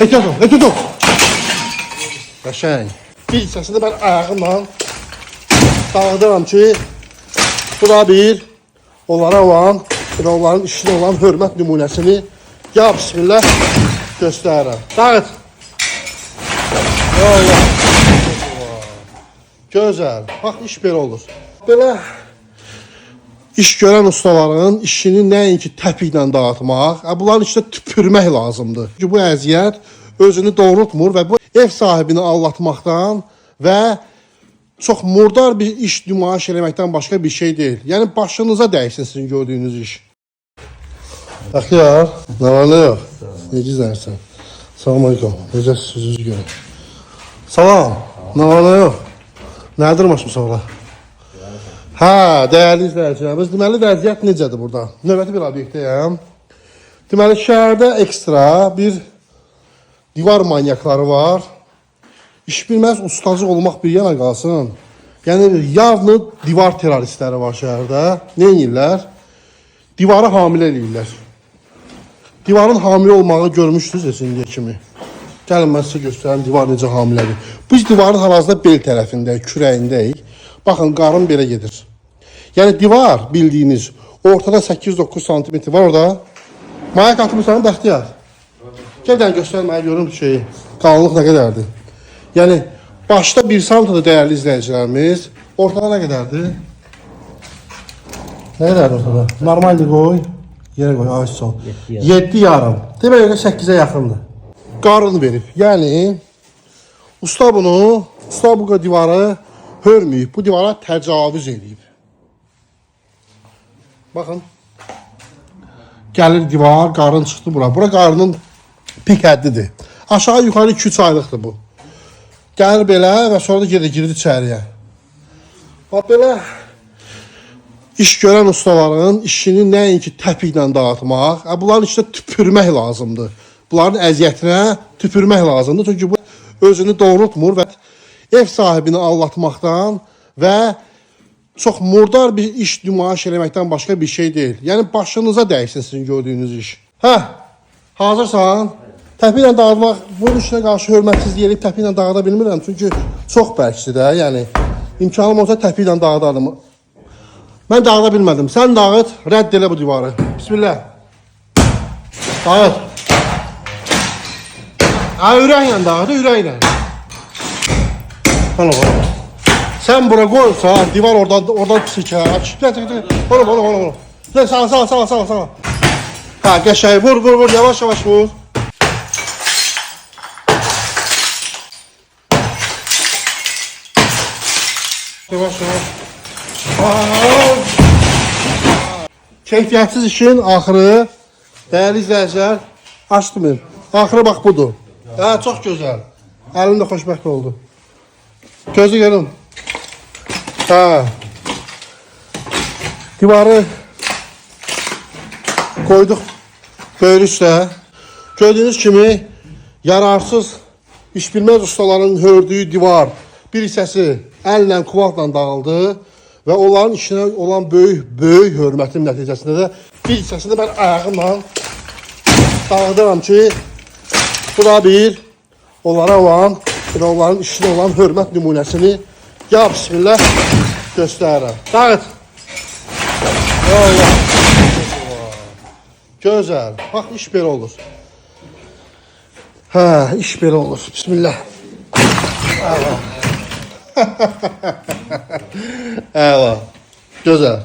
Eto. Qəşəng. Bir hissəsini mən ayağımla dağıdıram ki, bu da bir onlara olan, onların işinə olan hörmət nümunəsini ya bismillah göstərirəm. Dağıt. Allah. Gözəl. Bax, iş belə olur. Belə iş görən ustaların işini nəinki təpiklə dağıtmaq, bunların içində tüpürmək lazımdır. Çünki bu əziyyət özünü doğrultmur və bu ev sahibini allatmaqdan və çox murdar bir iş nümayiş eləməkdən başqa bir şey deyil. Yəni başınıza dəysin sizin gördüyünüz iş. Bəxtiyar, nə var nə yox? Necə izləyirsən? Salam aleyküm. Necə sözünüzü görün. Salam, nə var nə yox? Nədir maşım sonra? Hə, dəyərli izləyicilərimiz, deməli vəziyyət necədir burada? Növbəti bir obyektdəyəm. Deməli şəhərdə ekstra bir divar manyakları var. İş bilməz ustacıq olmaq bir yana qalsın. Yəni yarını divar terroristləri var şəhərdə. Nə edirlər? Divarı hamilə eləyirlər. Divarın hamile olmağı görmüşsünüz indiyə kimi. Gəlin mən sizə göstərim divar necə hamilədir. Biz divarın hal-hazırda bel tərəfindəyik, kürəyindəyik. Baxın, qarın belə gedir. Yəni divar bildiyiniz ortada 8-9 cm var orada. Maya qatımırsan, Bəxtiyar. Gəldən göstər mənə görüm şeyi. Qalınlıq nə qədərdir? Yəni başda 1 cm dəyərli izləyicilərimiz. Ortada nə qədərdir? Nə qədərdir ortada? Normaldir qoy. Yerə qoy, ağaç sol. 7 yarım. Demək öyle 8-ə yaxındır. Qarın verib. Yəni usta bu divarı hörməyib. Bu divara təcavüz edib. Baxın. Gəlir divar, qarın çıxdı bura. Bura qarının pik həddidir. Aşağı yuxarı 2-3 aylıqdır bu. Gəlir belə və sonra da girir içəriyə. Bax belə iş görən ustaların işini nəinki təpiklə dağıtmaq, bunların içində tüpürmək lazımdır. Bunların əziyyətinə tüpürmək lazımdır. Çünki bu özünü doğrultmur və ev sahibini allatmaqdan və çox murdar bir iş nümayiş eləməkdən başqa bir şey deyil. Yəni başınıza dəysin sizin gördüyünüz iş. Hə, hazırsan? Təpiklə dağıtmaq, bunun işinə qarşı hörmətsizlik eləyib təpiklə dağıda bilmirəm. Çünki çox bərkdir də, yəni imkanım olsa təpiklə dağıdardım. Mən dağıda bilmədim. Sən dağıt, rədd elə bu divarı. Bismillah. Dağıt. Ha, ürəklə dağıt, ürəklə. Sən bura qoysan, divar oradan çəkər. Onu. Sağ. Ha, qəşəng, vur, yavaş vur. Yavaş. Keyfiyyətsiz işin axırı, dəyərli izləyicilər, açdım. Axırı bax budur. Hə, çox gözəl. Əlim də xoşbəxt oldu. Gözü görün. Hə. Divarı koyduk böyle üstə. Gördüğünüz kimi yararsız, iş bilməz ustaların hördüyü divar bir hissəsi əllə, kuvaqla dağıldı. Və onların işinə olan böyük hörmətin nəticəsində də bir hissəsini mən ayağımla dağıdıram ki, bu da bir onlara olan, onların işinə olan hörmət nümunəsini ya bismillah göstərirəm. Dağıt. Allah. Gözəl. Bax, iş belə olur. Hə, iş belə olur. Bismillah. Allah. Əla. Gözəl.